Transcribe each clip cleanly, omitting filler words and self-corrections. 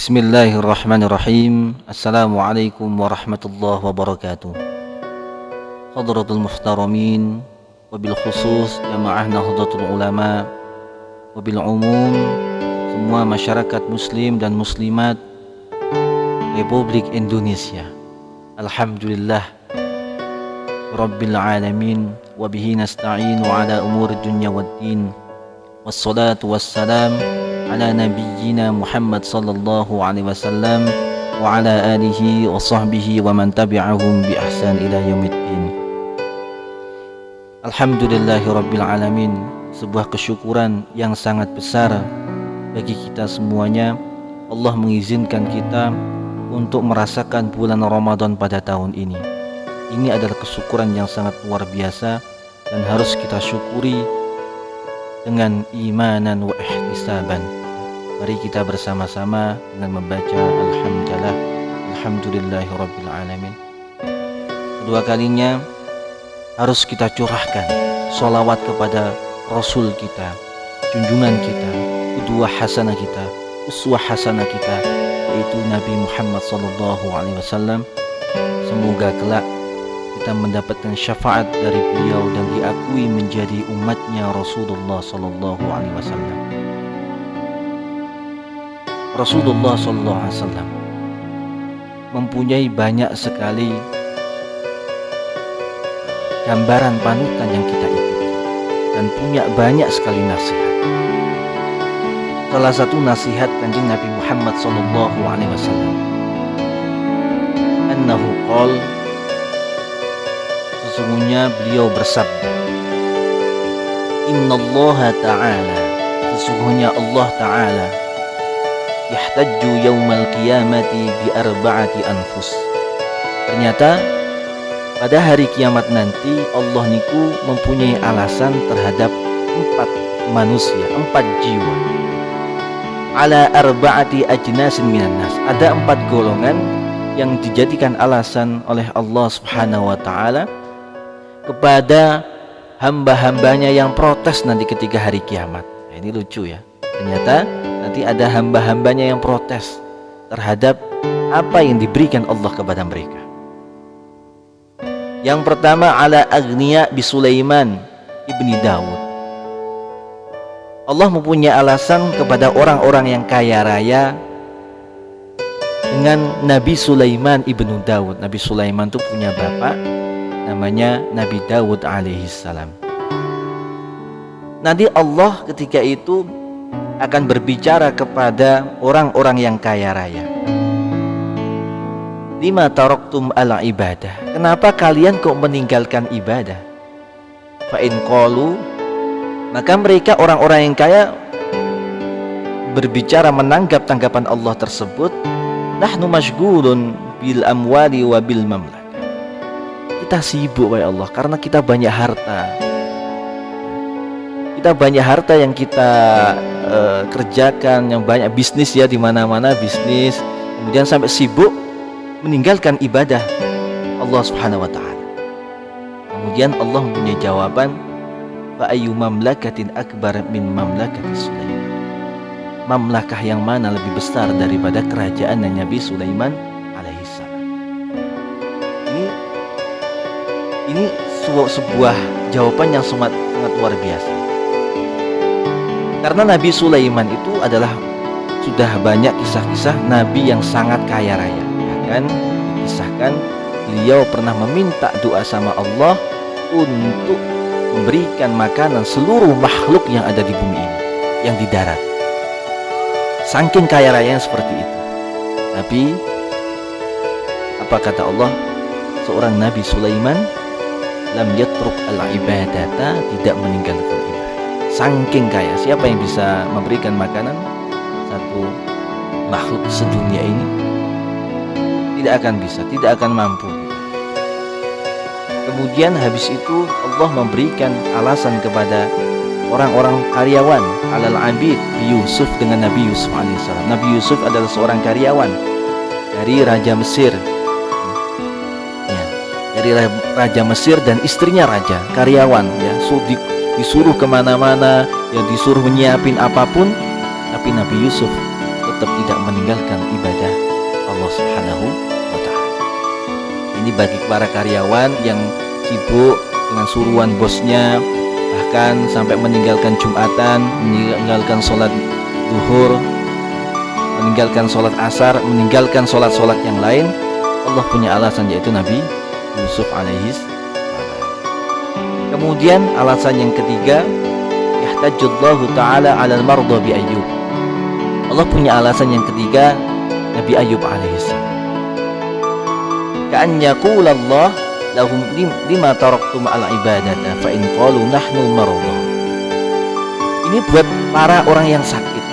Bismillahirrahmanirrahim. Assalamualaikum warahmatullahi wabarakatuh. Hadratul muhtaramin, wabil khusus jamaah Nahdlatul Ulama, wabil umum semua masyarakat muslim dan muslimat Republik Indonesia. Alhamdulillah Rabbil alamin, wabihi nasta'inu ala umur dunya waddin. Wassalatu wassalam ala nabiyyina Muhammad sallallahu alaihi wasallam wa ala alihi wa sahbihi wa man tabi'ahum bi ihsan ila yaumiddin. Alhamdulillahi rabbil alamin. Sebuah kesyukuran yang sangat besar bagi kita semuanya. Allah mengizinkan kita untuk merasakan bulan Ramadan pada tahun ini. Ini adalah kesyukuran yang sangat luar biasa dan harus kita syukuri dengan imanan wa ihtisaban. Mari kita bersama-sama dengan membaca Alhamdulillahirabbil alamin. Kedua kalinya harus kita curahkan sholawat kepada Rasul kita, junjungan kita, qudwah hasanah kita, uswah hasanah kita, yaitu Nabi Muhammad sallallahu alaihi wasallam. Semoga kelak kita mendapatkan syafaat dari beliau dan diakui menjadi umatnya Rasulullah sallallahu alaihi wasallam. Rasulullah sallallahu alaihi wasallam mempunyai banyak sekali gambaran panutan yang kita ikuti dan punya banyak sekali nasihat. Salah satu nasihat Kanjeng Nabi Muhammad sallallahu alaihi wasallam, annahu qala, sesungguhnya beliau bersabda, innallaha ta'ala, sesungguhnya Allah ta'ala, yahtajju yaumal qiyamati bi arba'ati anfus. Ternyata pada hari kiamat nanti Allah niku mempunyai alasan terhadap 4 manusia, 4 jiwa. Ala arba'ati ajnasin minan nas. Ada 4 golongan yang dijadikan alasan oleh Allah Subhanahu wa taala kepada hamba-hambanya yang protes nanti ketika hari kiamat. Nah, ini lucu ya. Ternyata nanti ada hamba-hambanya yang protes terhadap apa yang diberikan Allah kepada mereka. Yang pertama, ala agniya bi Sulaiman ibni Daud. Allah mempunyai alasan kepada orang-orang yang kaya raya dengan Nabi Sulaiman ibnu Daud. Nabi Sulaiman itu punya bapak namanya Nabi Daud alaihissalam. Nanti Allah ketika itu akan berbicara kepada orang-orang yang kaya raya. Lima taraktum ala ibadah. Kenapa kalian kok meninggalkan ibadah? Fa in qalu, maka mereka orang-orang yang kaya berbicara menanggap tanggapan Allah tersebut, nahnu masyghulun bil amwali wa bil mamlakah. Kita sibuk ya Allah karena kita banyak harta. Kita banyak harta yang kita kerjakan, yang banyak bisnis ya, di mana-mana bisnis. Kemudian sampai sibuk meninggalkan ibadah Allah Subhanahu wa taala. Kemudian Allah mempunyai jawaban, fa ayyu mamlakatin akbar min mamlakati Sulaiman. Mamlakah yang mana lebih besar daripada kerajaan Nabi Sulaiman alaihissalam? Ini sebuah jawaban yang sangat luar biasa. Karena Nabi Sulaiman itu adalah sudah banyak kisah-kisah Nabi yang sangat kaya raya. Bahkan dikisahkan beliau pernah meminta doa sama Allah untuk memberikan makanan seluruh makhluk yang ada di bumi ini, yang di darat. Saking kaya raya seperti itu. Tapi apa kata Allah? Seorang Nabi Sulaiman lam yatruk al-ibadata, tidak meninggalkan ibadah. Saking kaya, siapa yang bisa memberikan makanan satu makhluk sedunia ini? Tidak akan bisa, tidak akan mampu. Kemudian habis itu Allah memberikan alasan kepada orang-orang karyawan, alal abid bi Yusuf, dengan Nabi Yusuf alaihissalam. Nabi Yusuf adalah seorang karyawan dari Raja Mesir. Dari Raja Mesir dan istrinya raja, karyawan ya, disuruh kemana-mana, ya disuruh menyiapin apapun, tapi Nabi Yusuf tetap tidak meninggalkan ibadah Allah Subhanahu wa Ta'ala. Ini bagi para karyawan yang sibuk dengan suruhan bosnya, bahkan sampai meninggalkan Jumatan, meninggalkan sholat zuhur, meninggalkan sholat asar, meninggalkan sholat-sholat yang lain. Allah punya alasan, yaitu Nabi Yusuf alaihis salam. Kemudian alasan yang ketiga, yahtajullahu ta'ala 'alal marda bi Ayyub. Allah punya alasan yang ketiga, Nabi Ayyub alaihis salam. Ka'an yaqulallah lahum lima taraktum al ibadata fa in qalu nahnu marda. Ini buat para orang yang sakit.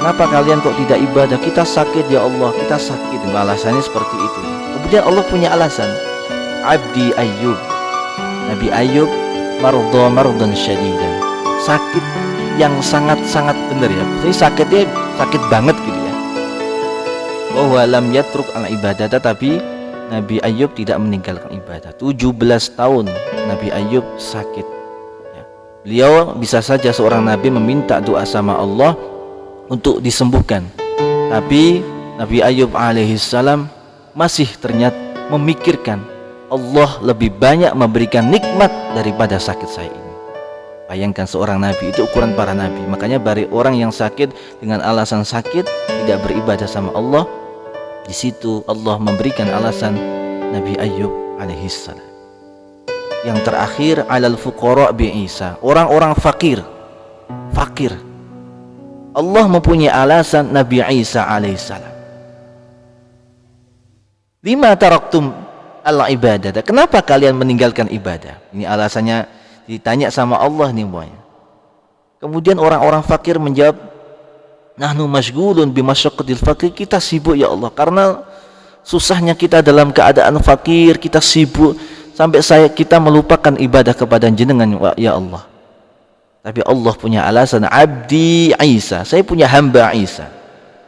Kenapa kalian kok tidak ibadah? Kita sakit ya Allah, kita sakit. Alasannya seperti itu. Kemudian Allah punya alasan. Abdi Ayyub, Nabi Ayyub mardan syadidan. Sakit yang sangat-sangat benar ya. Jadi sakitnya sakit banget gitu ya. Wa huwa lam yatruk al ibadah, tapi Nabi Ayyub tidak meninggalkan ibadah. 17 tahun Nabi Ayyub sakit ya. Beliau bisa saja seorang nabi meminta doa sama Allah untuk disembuhkan, tapi Nabi Ayyub alaihissalam masih ternyata memikirkan Allah lebih banyak memberikan nikmat daripada sakit saya ini. Bayangkan seorang nabi, itu ukuran para nabi. Makanya bagi orang yang sakit dengan alasan sakit tidak beribadah sama Allah, di situ Allah memberikan alasan Nabi Ayyub alaihissalam. Yang terakhir, alal fuqara bi Isa, orang-orang fakir. Allah mempunyai alasan Nabi Isa alaihissalam. Lima taraktum al ibadah. Kenapa kalian meninggalkan ibadah? Ini alasannya, ditanya sama Allah nih semuanya. Kemudian orang-orang fakir menjawab, nahnu masyghulun bi masyaqqatil fakir. Kita sibuk ya Allah, karena susahnya kita dalam keadaan fakir, kita sibuk sampai kita melupakan ibadah kepada jenengan ya Allah. Tapi Allah punya alasan, abdi Isa, saya punya hamba Isa.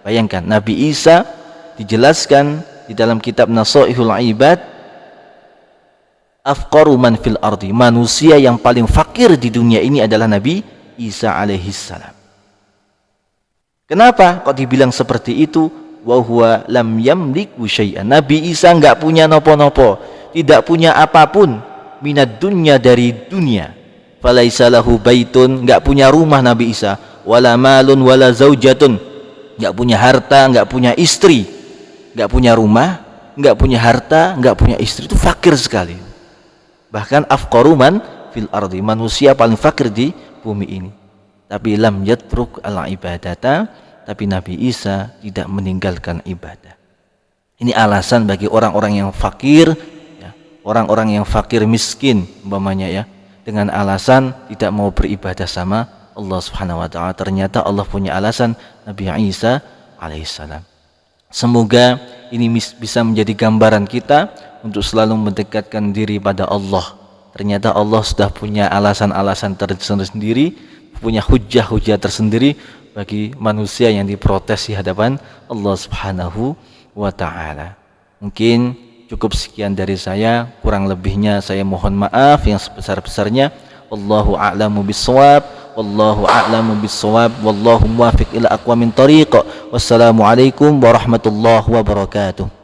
Bayangkan, Nabi Isa dijelaskan di dalam kitab Nasaihul Ibad, afqaru man fil ardi, manusia yang paling fakir di dunia ini adalah Nabi Isa alaihissalam. Kenapa kok dibilang seperti itu? Wa huwa lam yamliku syai'an. Nabi Isa enggak punya nopo-nopo, tidak punya apapun, minad dunya, dari dunia. Falaisa lahu baitun, enggak punya rumah Nabi Isa, wala malun wala zaujatun, enggak punya harta, enggak punya istri, enggak punya rumah, enggak punya harta, enggak punya istri. Itu fakir sekali. Bahkan afqaru man fil ardi, manusia paling fakir di bumi ini. Tapi lam yatruk al ibadata, tapi Nabi Isa tidak meninggalkan ibadah. Ini alasan bagi orang-orang yang fakir ya, orang-orang yang fakir miskin umpamanya ya, dengan alasan tidak mau beribadah sama Allah Subhanahu wa Ta'ala. Ternyata Allah punya alasan Nabi Isa alaihissalam. Semoga ini bisa menjadi gambaran kita untuk selalu mendekatkan diri pada Allah. Ternyata Allah sudah punya alasan-alasan tersendiri, punya hujah-hujah tersendiri bagi manusia yang diprotes di hadapan Allah Subhanahu wa Ta'ala. Mungkin cukup sekian dari saya, kurang lebihnya saya mohon maaf yang sebesar-besarnya. Wallahu a'lamu bissawab, wallahu a'lamu bissawab, wallahu muwaffiq ila aqwamit thariq. Wassalamualaikum warahmatullahi wabarakatuh.